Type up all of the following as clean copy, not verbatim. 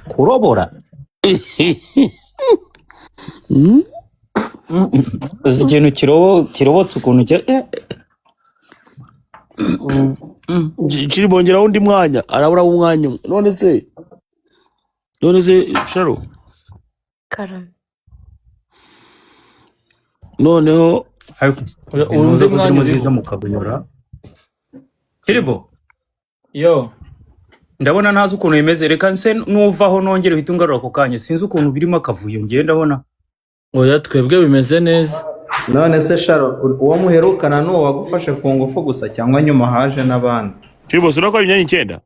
kurobora uzi ikintu kirobotse ukuntu kiri bongeraho undi mwanya arabura umwanya none se Sharo Karame. noneho urundi mwanya ziza mukabuyora Kiribo Yo ndabona ntazi ukuntu yemeze reka nse nuvaho nongere uhita ungarura ako kanya sinzi ukuntu birimo akavuyo ngiye ndabona oya twebwe bimeze neza. None se Sharo uwo muherukana n'uwo wagufashe ku ngufu gusa cyangwa nyuma haje n'abandi? Kiribo surakora imyanya 9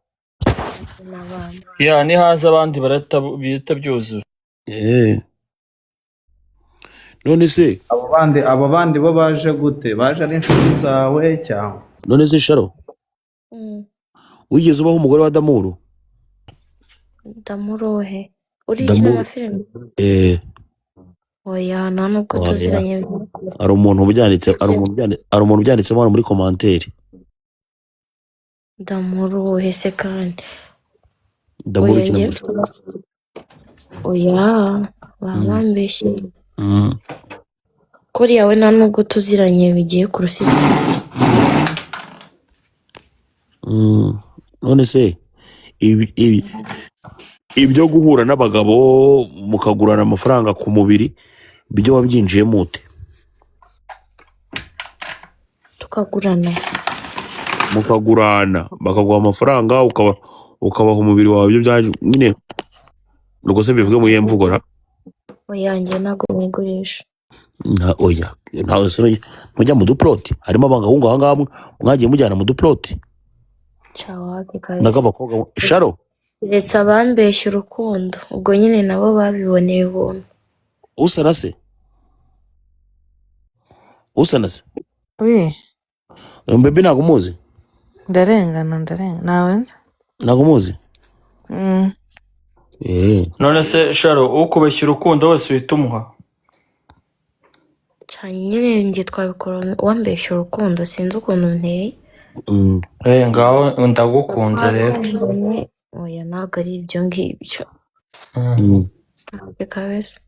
Ya ni haza abandi bita byuzura. None se abo bandi bo baje gute? Baje ari inshuti zawe cyangwa? None se Sharo wigeze ubaho umugore wa Damuru? Damurohe urikira amafilime? Oya nta nubwo tuziranye. Ari umuntu ubyanditse muri commentaire. Damurohe se kandi Damuru kina oya bambeshye kuri yawe nta nubwo tuziranye bigiye ku rusika. None se ibyo guhura n'abagabo mukagurana amafaranga ku mubiri byo wabyinjiye mute? Mukagurana bakaguha amafaranga ukabaha umubiri wawe byo byaje nyine nuko se bivuge mu yemvugora. Oya njye ntago mwigurisha. Oya ntawe se mujya mu duplot harimo abangahungu ahangaha mwagiye mujyana mu duplot Chawake kabisa. Nagabakobwa Sharo Ndetse abambeshya urukundo ubwo nyine nabo babiboneye ubuntu. Usanase Oui, mbebe ntago muzi ndarengana nawe nzi ntago muzi. None se Sharo ukubeshya urukundo wese uhita umuha? Cyane nyine njye twabikora wambeshya urukundo sinzi ukuntu nteye. Ngaho ndagukunze rero. Oya ntabwo ari ibyo ngibyo. Kabisa.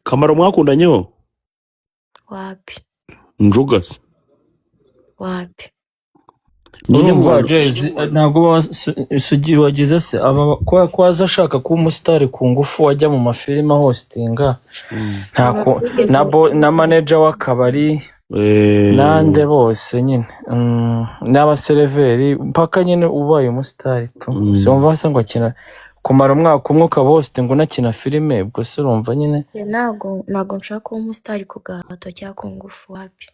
Kamaro mwakundanyeho? Wapi? Njugase? Wapi? Urumva Jayz ntabwo sugi wagize se aba kwaza ashaka kuba umusitari ku ngufu wajya mu mafilime hostinga ntako na manager w'akabari nande bose nyine n'abasereveri mpaka nyine ubaye umusitari tu cyumva se ngo akina kumara umwaka umwe ukaba hosting unakina filime ubwo se urumva nyine ntago nshaka kuba umusitari ku gahato cyangwa ku ngufu. Wapi?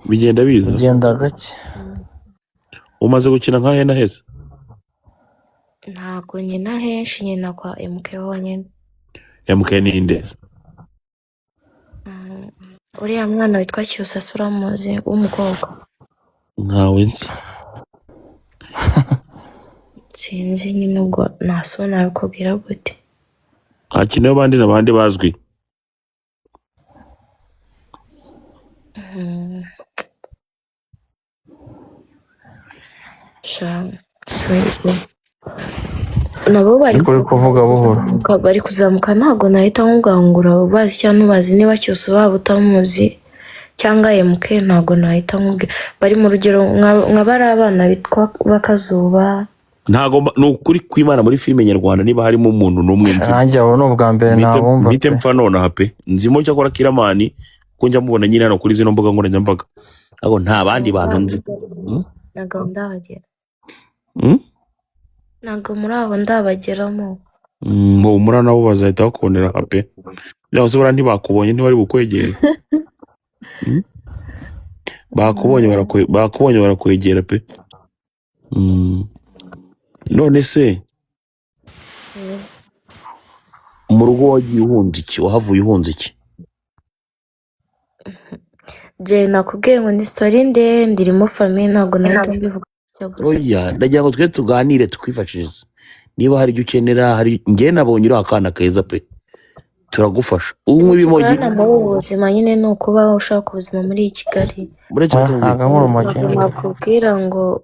Bigenda gake. Umaze gukina nka hena heza? Ntago nyina henshi nyina kwa MK honyine. MK ni indeza? Uriya mwana witwa Cyusa uramuzi w'umukobwa? Nkawe nzi. Sinzi nyine ubwo naso nabikubwira gute. Hakineho abandi n'abandi bazwi? Nabo bari kuvuga buhoro bari kuzamuka ntago nahita nkugangura bazi cyane ubazi niba cyose waba utamuzi cyangwa MK ntago nahita nkubwira bari mu rugero nk'abari abana bitwa Bakazuba. Ntago nukuri kwimana muri filime nyarwanda niba harimo umuntu numwe nzi nanjye abo no bwa mbere nabumva bite mpfa none hape nzimo cyakora Kiramani ko njya mubona nyine hano kuri zino mbuga nkoranyambaga aho nta bandi bantu nzi. Ntago ndabagera. Ntago muri aho ndabageramo. Ngo umura nabo bazahita bakubonera hape byose bara ntibakubonye ntibari bukwegere. bakubonye barakwegera pe. None se mu rugo wagiye uhunze iki? Wahavuye uhunze iki? Je nakubwiye ngo ni story ndende irimo famille ntago nahita mbivuga gusa. Oya ndagira ngo twe tuganire tukwifashirize niba hari ibyo ukenera hari ngiye nabonye uri akana keza pe turagufasha. Umwe bimogi mu buzima nyine no kuba ushaka ubuzima muri Kigali. Nakubwira ngo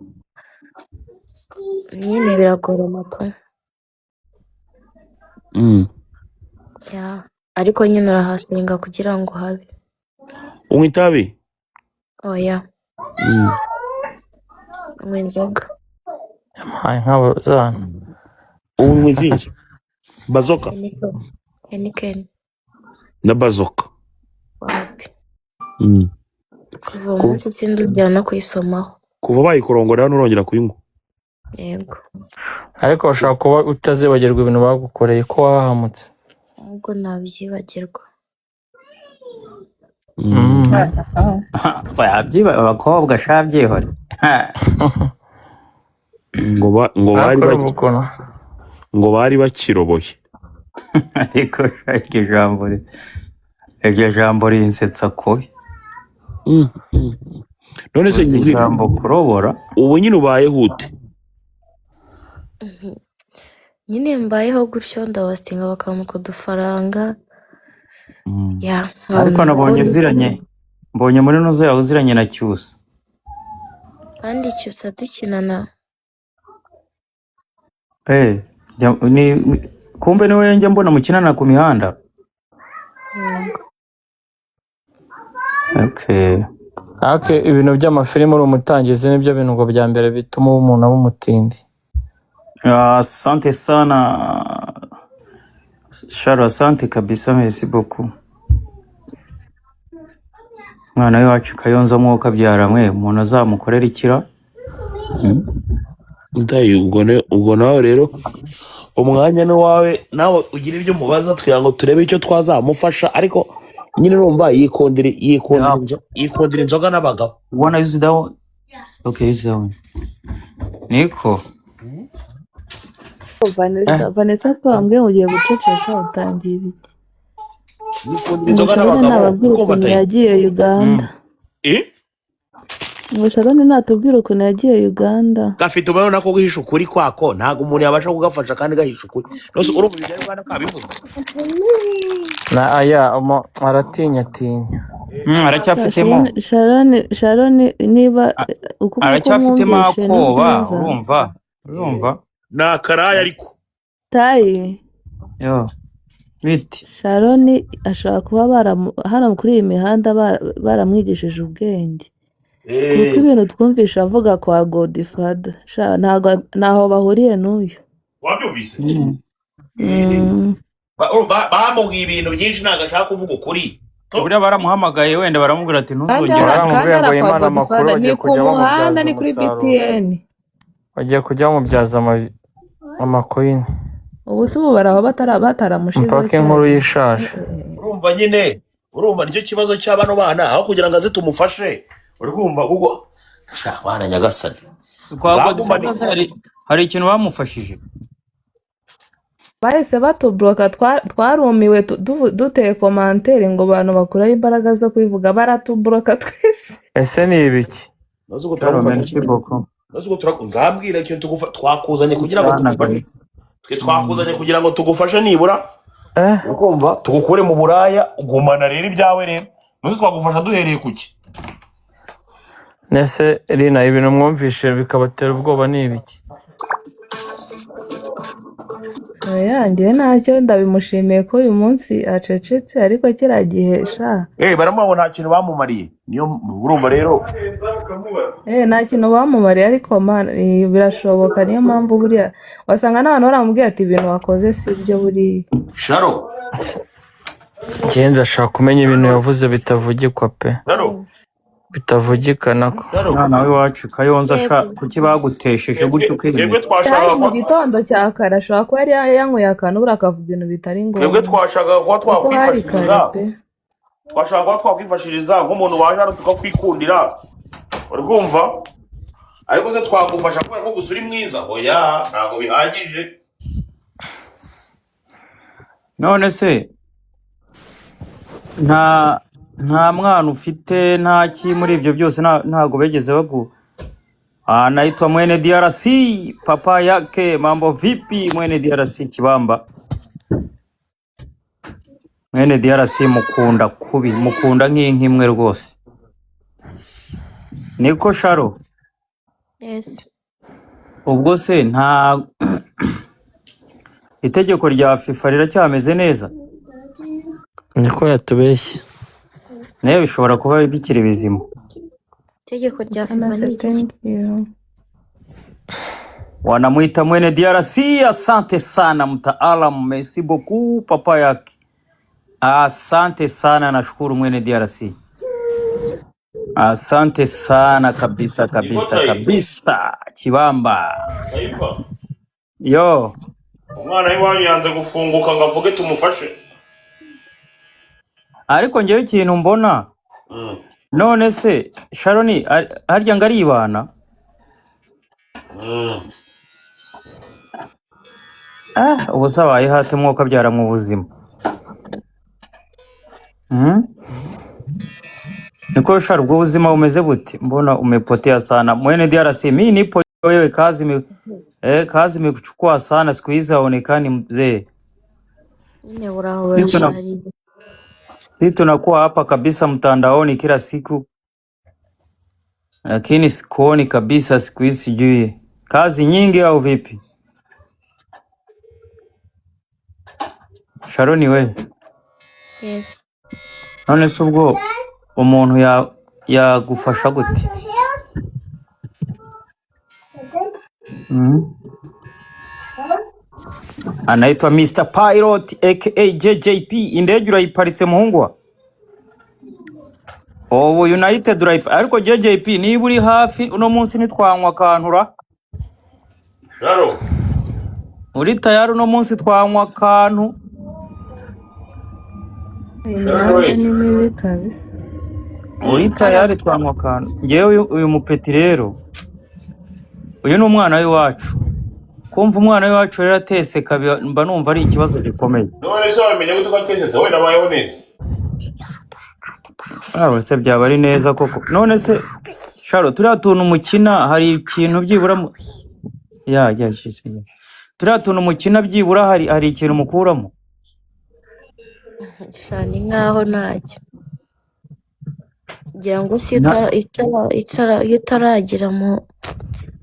nyine biragorana pe. Ya ariko nyine urahasenga kugira ngo habe. unywa itabi Oya nywa inzoga. yampaye nk'abazana. unywa izihe bazoka Heineken na bazoka wapi. Mm. Kuva uwo munsi sindujya no kuyisomaho. kuva bayikorongora hano urongera kuyinywa Yego Ariko ushobora kuba utazibagirwa ibintu bagukoreye ko wahamutse. ahubwo nabyibagirwa. Wabyiba abakobwa shabyihore. ngo bari bakiroboye. Ariko iryo jambo rinsetsa kubi. None se ijambo kurobora ubu nyine ubayeho ute? Nyine mbayeho gutyo ndabasinga bakamuka udufaranga. Ya ariko nabonye uziranye, mbonye muri nuzo yawe uziranye na Cyusa. kandi Cyusa dukinana. Kumbe niwe njya mbona mukinana ku mihanda. Yego Okay. Ibintu by'amafilime uri umutangizi nibyo bintu ngo bya mbere bituma umuntu aba umutindi. Asante sana Sharo, asante kabisa, merci beaucoup. Mwana wacu Kayonza mwuka byaramwe umuntu azamukorera ikira. Ndayi ubwo nawe rero umwanya ni wawe, nawe ugira ibyo mubaza kugira ngo turebe icyo twazamufasha, ariko nyine urumva yikondera inzoga n'abagabo. Wanna use that one? Okay, use that one. Niko Vanessa twambwiye ngo ugiye guceceka utangiye ibiki. Inzoga n'abagabo ukuntu yagiye Uganda. Ngo Sharon natubwira ukuntu yagiye Uganda. Gafite ubona ko guhisha ukuri kwako ntago umuntu yabasha kugafasha kandi gahisha ukuri. Nose urumva ibyo Rwanda kabivuze. Na aya aratinya. aracyafitemo Sharon niba aracyafitemo akoba, urumva Na karaya ariko. Tayi. Yo. Biti. Sharon ashaka kuba hano kuri iyi mihanda baramwigishije ubwenge. Kuko ibintu twumvisha avuga kwa Godfather ntaho bahuriye n'uyu. Wabyumvise? Bamubwiye ibintu byinshi ntago ashaka kuvuga ukuri. Buriya baramuhamagaye wenda baramubwira ati ntuzongere. Baramubwira ngo Imana makuru bagiye kujya muhanda ni kuri BTN. Bagiye kujya mubyaza amakoyini. Ubu se ubu baraho bataramushize. Mpaka inkuru yishaje. Urumva nyine, urumva nicyo kibazo cy'abano bana aho kugira ngo aze tumufashe. Urumva ubwo bana nyagasani. Hari ikintu bamufashije. Bahise batubloka, twarumiwe duteye komantere ngo abantu bakuraho imbaraga zo kwivuga, baratubloka twese. Ese ni ibiki? Nozo ngambwira ikintu twakuzanye kugira ngo tugufashe. Twakuzanye kugira ngo tugufashe nibura. Ukumva tugukure mu buraya ugumana rero ibyawe rero. Nozo twagufasha duhereye kuki? Nese Rina ibintu mwumvishe bikabatera ubwoba ni ibiki? Yanjye ntacyo ndabimushimiye ko uyu munsi acecetse, ariko kiragihe sha. Baramuha nta kintu bamumariye. Niyo urumva rero. Nta kintu bamumariye, ariko birashoboka, niyo mpamvu buriya wasanga n'abantu baramubwiye ati ibintu wakoze si byo buriya. Sharo. Genza ashaka kumenya ibintu yavuze bitavugikwa pe. Sharo. Bitavugikana ko. Mwana wacu Kayonza kuki bagutesheje gutyo kwirinde. Twashaka mu gitondo cya kare ashobora kuba yari yanyweye akantu buriya akavuga ibintu bitari ngombwa. Twebwe twashaka kuba twakwifashiriza nk'umuntu waje hano tukakwikundira. Urumva? Ariko se twagufasha kubera ko gusa uri mwiza. Oya ntago bihagije. None se nta mwana ufite ntaki muri ibyo byose ntago begeze anaitwa mwene DRC, papa yake mambo vipi mwene DRC Kibamba. Mwene DRC mukunda kubi, mukunda nk'inkimwe rwose. Niko Sharo? Yes. ubwo se nta itegeko rya FIFA riracyameze neza, niko yatubeshye. nayo bishobora kuba bikiri bizima. itegeko rya FIFA ni Anase, iki? thank you. Wanamuita mwene DRC. Asante sana mtaalamu, merci beaucoup papa yake. Asante sana, nashukuru mwene DRC. Asante sana kabisa kabisa kabisa. Kibamba Taifa, yo, umwana w'iwanyu yanze gufunguka ngo avuge tumufashe. ariko njyewe ikintu mbona, none se Sharoni harya ngo aribana? Ubu se abaye hate mwuka byara mu buzima. Niko Sharo, ubwo buzima bumeze bute? Mbona umepotea sana mwene DRC. Mimi nipo, wewe kazi imekuchukua sana siku hizi, haonekani mzee. Nyine burahurashari. Sisi tunakuwa hapa kabisa mtandaoni kila siku, lakini sikuoni kabisa siku hizi, sijui kazi nyingi au vipi? Sharoni we, Yes. none se ubwo umuntu yagufasha gute? Anaitwa Mr. Pilot aka JJP. Indege urayiparitse muhungwa? Ubu United urayiparitse, ariko JJP niba uri hafi uno munsi nitwanywa kantura. Sharo, Uri tayari uno munsi twanywa kantu? Imihanda ni mibi kabisa. Uri tayari twanywa kantu? Ngewe uyu mupeti rero, uyu ni umwana w'iwacu. Kumva umwana w'iwacu rero ateseka mba numva ari ikibazo gikomeye. none se wamenye gute ko atesetse wenda abayeho neza? Se byaba ari neza koko. None se Sharo, turiya tuntu mukina hari ikintu byibura turiya tuntu mukina byibura hari ikintu mukuramo? Shani nkaho ntacyo. Ngira ngo si iyo utaragira mu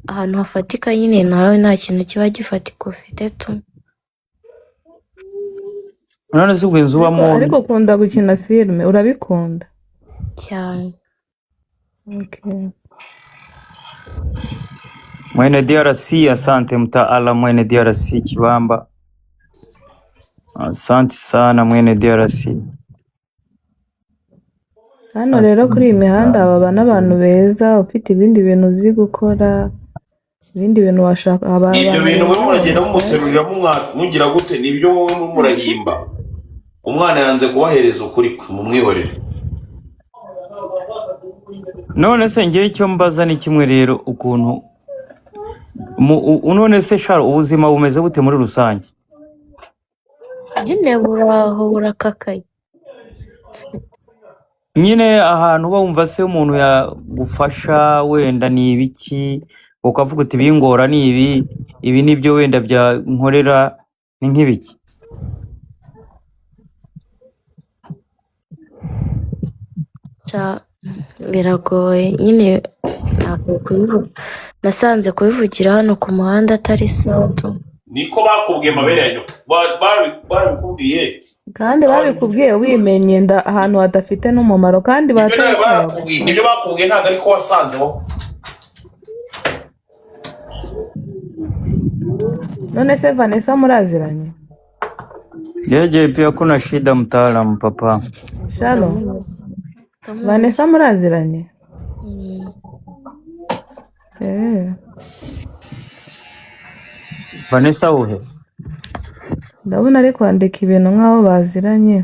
ahantu hafatika nyine nawe nta kintu kiba gifatika ufite tu. None se ubwo inzu ubamo? Ariko ukunda gukina filime, urabikunda Cyane. Okay. Mwene DRC, asante mtaala mwene DRC Kibamba. Asante sana mwene DRC. Hano rero kuri iyi mihanda baba n'abantu beza, ufite ibindi bintu uzi gukora, ibindi bintu washaka. Ibyo bintu muri muragenda mumuteruriramo umwana mugira gute? Nibyo wowe muragimba. Umwana yanze kubahereza ukuri mu mwihorere. None se ngewe icyo mbaza ni kimwe rero, ukuntu none se Sharo, ubuzima bumeze bute muri rusange? Nyine buraho burakakaye. Nyine ahantu wumva se umuntu yagufasha wenda ni ibiki, ukavuga uti bingora ni ibi nibyo wenda bya nkorera, ni nk'ibiki? Biragoye nyine, ntabwo kubivuga. Nasanze kubivugira hano ku muhanda atari sawa tu. Niko bakubwiye mabere yanyu. Barabikubwiye. kandi babikubwiye wimenye ahantu hadafite n'umumaro kandi bakubwiye. Nibyo bakubwiye ntabwo ariko wasanzeho. None se Vanessa muraziranye? JJP hakuna shida mtaalamu papa. Shalo, Vanessa muraziranye? Vanessa uhe? Ndabona ari kwandika ibintu nk'aho baziranye.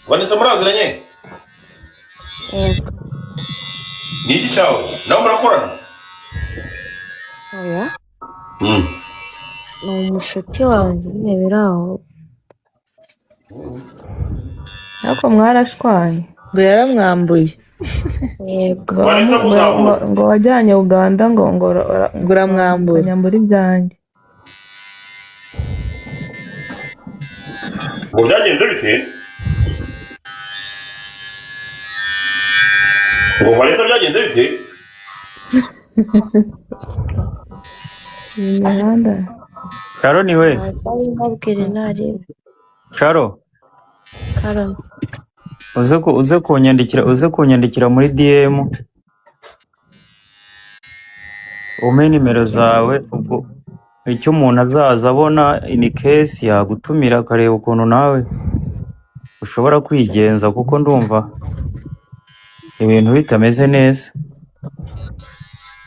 Vanessa muraziranye? Yego. Ni iki cyawe? Nawe murakorana? Oya. Ni umushuti wanjye nyine biraho. Ariko mwarashwanye? Ngo yaramwambuye. Yego. Ngo wajyanye Uganda ngo uramwambura. Nyambura ibyanjye. Ngo byagenze bite? Ngo Vanessa byagenze bite? iyi mihanda Charo ni we. babwire ntarebe Charo, karame. uze kunyandikira muri DM umpe nimero zawe, ubwo icyo umuntu azaza abona in case yagutumira akareba ukuntu nawe ushobora kwigenza, kuko ndumva ibintu bitameze neza.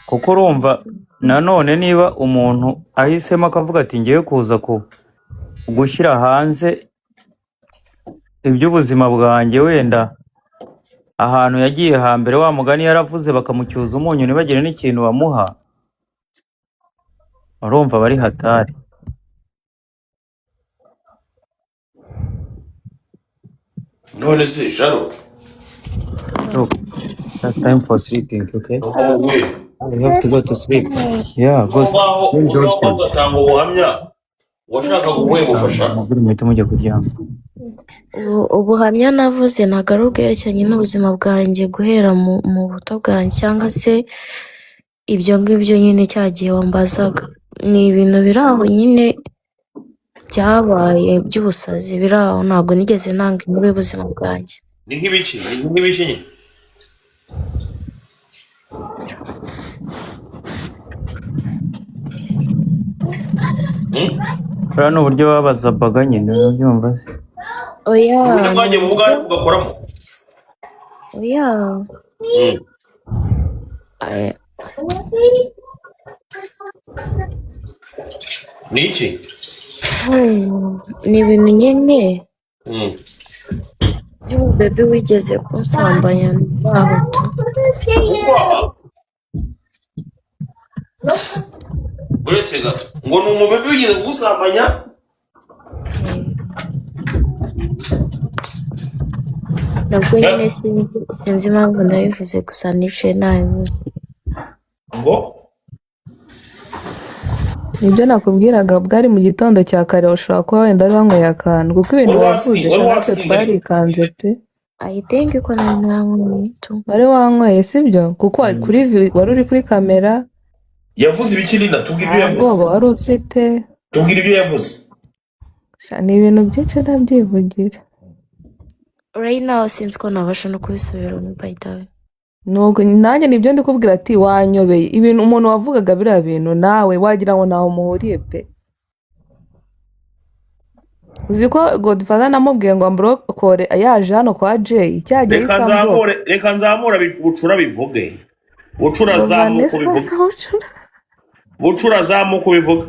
Kuko urumva nanone niba umuntu ahisemo akavuga ati ngiye kuza gushyira hanze iby'ubuzima bwanjye, wenda ahantu yagiye hambere wa mugani yaravuze bakamucyuza umunyu ntibagire n'ikintu bamuha, urumva bari hatari. none se Jaro Look, that's time for sleeping, okay? wowe You have to go to sleep. Yeah, go ngaho sleep. uzaho ugatanga ubuhamya washaka kuguhe bufasha Mubwire muhite mujya kuryama. Ubuhamya navuze ntabwo ari ubwerekeranye n'ubuzima bwanjye guhera mu buto bwanjye, cyangwa se ibyo ngibyo nyine cya gihe wambazaga. Ni ibintu biri aho nyine byabaye by'ubusazi, biri aho, ntabwo nigeze nanga inkuru y'ubuzima bwanjye. ni nk'ibiki nyine Buriya ni uburyo babazabaga nyine, urabyumva se? Oya, uburyo bwagiye mu bwari ugakoramo oya, aya, ni iki ni ibintu nyine by'umubebe wigeze kunsambanya n'abahutu. uretse gato ngo ni umubebe wigeze kugusambanya Nabwo nyine sinzi impamvu ndabivuze, gusa nicaye nabivuze. ngo nibyo nakubwiraga, bwari mu gitondo cya kare, ushobora kuba wenda wari wanyweye akantu, kuko ibintu wavuze natwe twarikanze pe. I think ko nari nanyweye tu. wari wanyweye sibyo, kuko wari uri kuri kamera, yavuze ibiki Linda tubwire ibyo nta yavuze bwoba wari ufite. tubwire ibyo yavuze Ni ibintu byinshi ndabyivugira. Right now sinzi ko nabasha no kubisubiramo by the way. Nuko nanjye nibyo ndikubwira, ati wanyobeye ibintu umuntu wavugaga biriya bintu, nawe wagira ngo ntaho muhuriye pe. Uzi ko Godfather namubwiye ngo amburokore yaje hano kwa Jay cyagiye reka nzamura bucura bivuge bucura zamuko bivuge bucura zamuko bivuge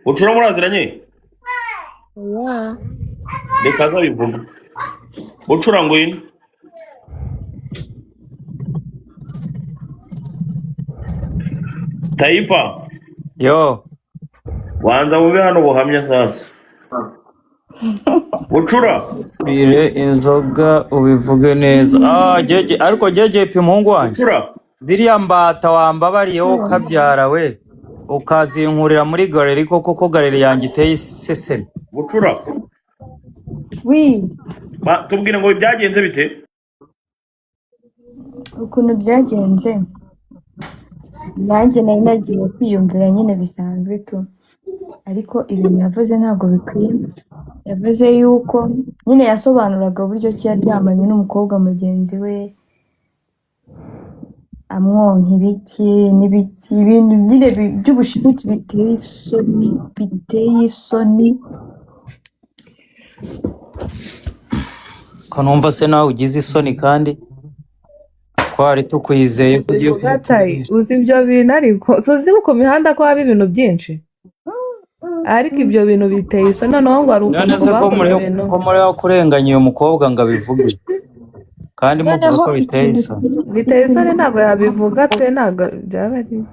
bucura muraziranye Yeah. reka nzabivuge bucura ngo yini Taifa Yo, wanza mube hano buhamya sasa bucura bire inzoga ubivuge neza. Jeje, ariko jeje pimungu wanjye. bucura Ziriya mbata wambabariyeho ukabyara we, ukazinkurira muri galeri, koko galeri yanjye iteye iseseme. bucura wi tubwire ngo byagenze bite ukuntu byagenze, nanjye nari nagiye kwiyumvira nyine bisanzwe tu, ariko ibintu yavuze ntabwo bikwiye. Yavuze yuko nyine yasobanuraga uburyo ki yaryamanye n'umukobwa mugenzi we, amwonka n'ibiki, ibintu nyine by'ubushimuti biteye isoni. Kanumva se nawe ugize isoni kandi twari tukwizeye kugiye uzi ibyo bintu, ariko tuzi ku mihanda ko haba ibintu byinshi, ariko ibyo bintu biteye isoni. Noneho ngo hari none se ko muri kurenganya uyu mukobwa ngo abivuge kandi muvuga ko biteye isoni. Biteye isoni ntabwo yabivuga pe, ntabwo byaba ari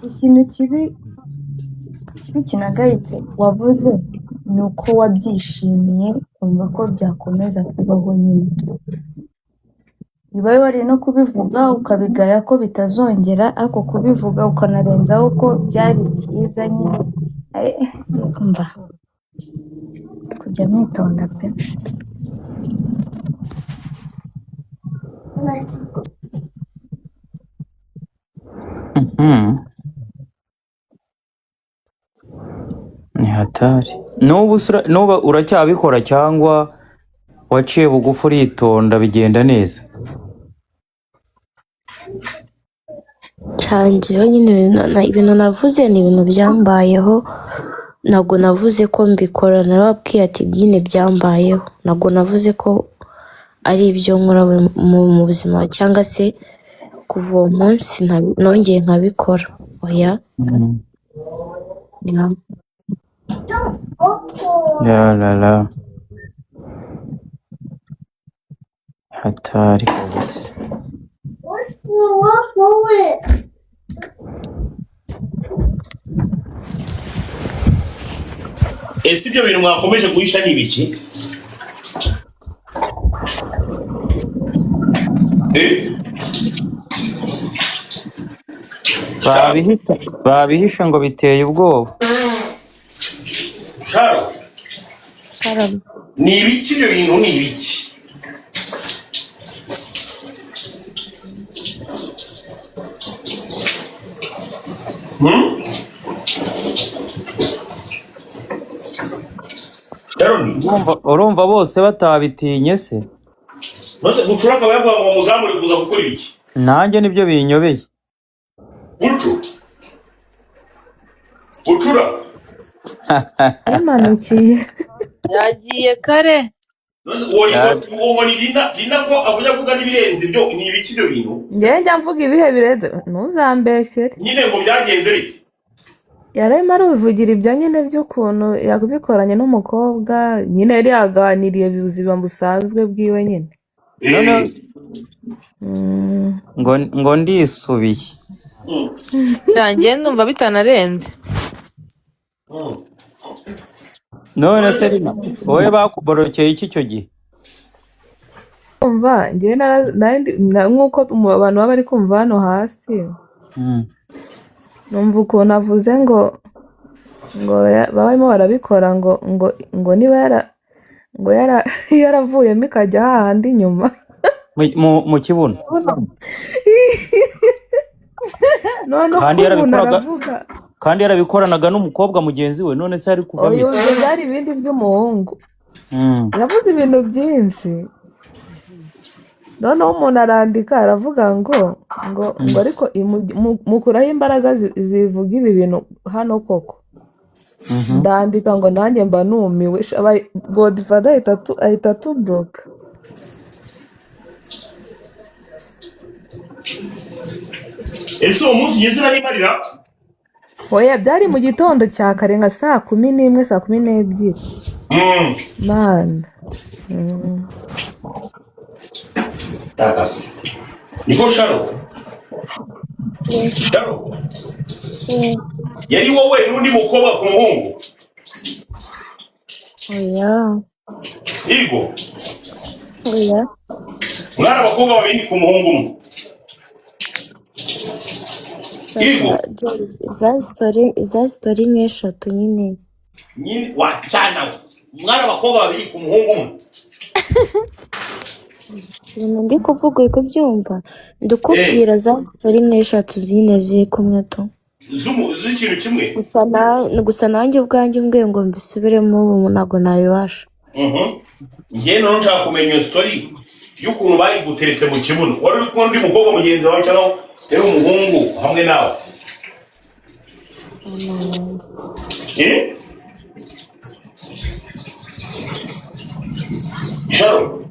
Ikintu kibi kinagayitse wavuze ni uko wabyishimiye kumva ko byakomeza kubaho nyine. Niba wari no kubivuga ukabigaya ko bitazongera, ariko kubivuga ukanarenzaho ko byari byiza nyine. Mba kujya mwitonda pe. Ni hatari. Nuba uracyabikora cyangwa waciye bugufi uritonda bigenda neza? cyanjyeho nyine ibintu navuze ni ibintu byambayeho, ntabwo navuze ko mbikora, narababwiye ati nyine byambayeho, ntabwo navuze ko ari ibyo nkora mu buzima cyangwa se kuva uwo munsi nongeye nkabikora, oya. Yeah. La hatari kabisa. Ese ibyo bintu mwakomeje guhisha ni ibiki? Babihisha ngo biteye ubwoba. Sharo, Karame. ni ibiki ibyo bintu ni ibiki? Urumva bose batabitinye se? Nose gucura akaba yavuga ngo muzamure kuza gukora iki? Nanjye nibyo binyobeye. Gucura yamanukiye. Yagiye kare. nose uwo ni Dina ko avuga n'ibirenze ibyo ni ibiki ibyo bintu? Njya mvuga ibihe birenze, ntuzambeshyere. Nyine ngo byagenze bite? Yararimo aruvugira ibyo nyine by'ukuntu yabikoranye n'umukobwa, nyine yari yaganiriye ubuzima busanzwe bwiwe nyine. Ngo ndisubiye. Nanjye ndumva bitanarenze. None se wowe bakuborokeye iki cyo gihe? Umva njye nk'uko abantu baba bari kumva hano hasi, numva ukuntu avuze ngo barimo barabikora ngo niba yaravuyemo ikajya hahandi inyuma mu kibuno. noneho umuntu aravuga kandi yarabikoranaga n'umukobwa mugenzi we, none se ari kuvamo iki? Byari ibindi by'umuhungu. Yavuze ibintu byinshi, noneho umuntu arandika aravuga ngo ariko mukuraho imbaraga zivuga ibi bintu hano koko. Ndandika ngo nanjye mba numiwe, Godfather ahita atubloka. Ese uwo munsi ugeze narimarira? Oya, byari mu gitondo cya kare nka 11:00 12:00. Man. Takasi. Niko Sharo. Sharo. Yari wowe n'undi mukobwa ku muhungu? Oya. Yego. Oya. Mwana abakobwa babiri ku muhungu umwe? Yego. Za story nk'eshatu nyine. Nyine wacana. Mwana abakobwa babiri ku muhungu umwe? Ndi kuvuga uri kubyumva, ndukubwira za story nk'eshatu zine ziri kumwe tu. Z'ikintu kimwe? Gusa nanjye ubwanjye umbwiye ngo mbisubiremo ubu ntabwo nabibasha. Njye none nshaka kumenya iyo story y'ukuntu bayiguteretse mu kibuno. Wari uri kumwe n'undi mukobwa mugenzi wawe cyangwa yari umuhungu hamwe nawe? Sharon.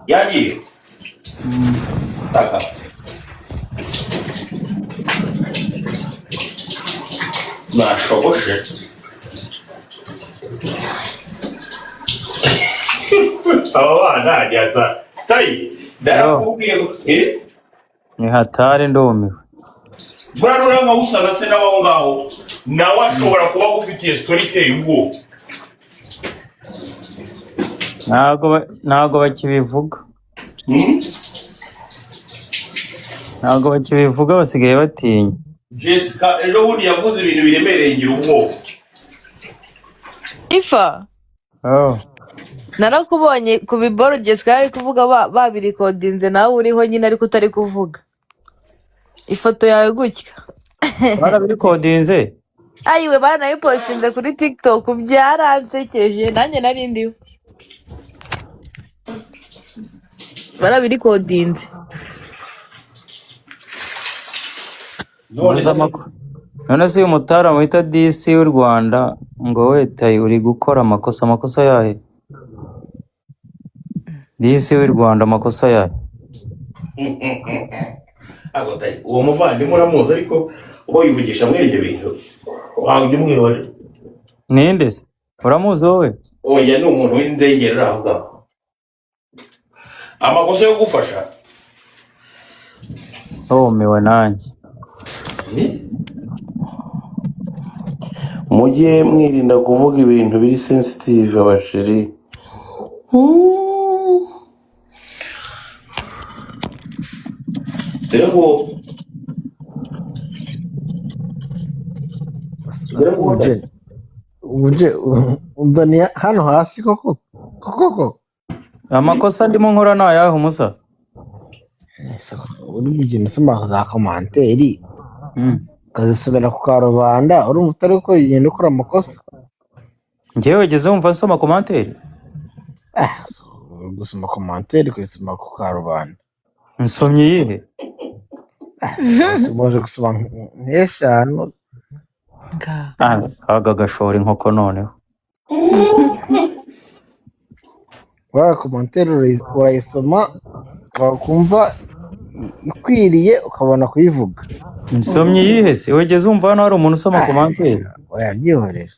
Yagiye. Takasi. Nashoboshe. Abana ajyaza. Tayi. Ndakubwiye ni hatari ndumiwe. Bwana uranga usanga se nawo ngaho nawe ashobora kuba gufitiye story iteye ubwoba. Ntago bakibivuga. Ntago bakibivuga, basigaye batinya. Jessica ejo bundi yavuze ibintu biremereye ngira ubwoba. Ifa Oh. narakubonye ku biboroges kari kuvuga babirikodinze nawe uriho nyine ariko utari kuvuga ifoto yawe gutya. Barabirikodinze. Ayiwe baranayipostinze kuri TikTok byaransekeje nanjye nari ndiho. Barabirikodinze. None se uyu mutaramu wita DC w'u Rwanda ngo wetaye uri gukora amakosa yahe? DC w'u Rwanda amakosa yahe? uwo muvandimwe uramuzi ariko uba wivugisha muri ibyo bintu wajya umwihorera. Ninde se? Uramuzi wowe? Oya ni umuntu w'inzengero uri aho ngaho. Amakosa yo gufasha Mewe nanjye. mujye mwirinda kuvuga ibintu biri sensitive abasheri. Rero uje undaniye hano hasi koko. Amakosa ndimo nkora ni ayahe umusa? Uri kugenda usoma za komanteri ukazisomera ku karubanda urumva utari uko ugenda ukora amakosa. Njyewe wigeze wumva nsoma komanteri? Gusoma komanteri ukayisoma ku karubanda. Nsomye iyihe? Umaze gusoma nk'eshanu. Kaga gashora inkoko noneho. Wara komanteri urayisoma ukumva ikwiriye ukabona kuyivuga. Nsomye iyihe se? Wigeze wumva hano hari umuntu usoma komanteri? Oya byihorera.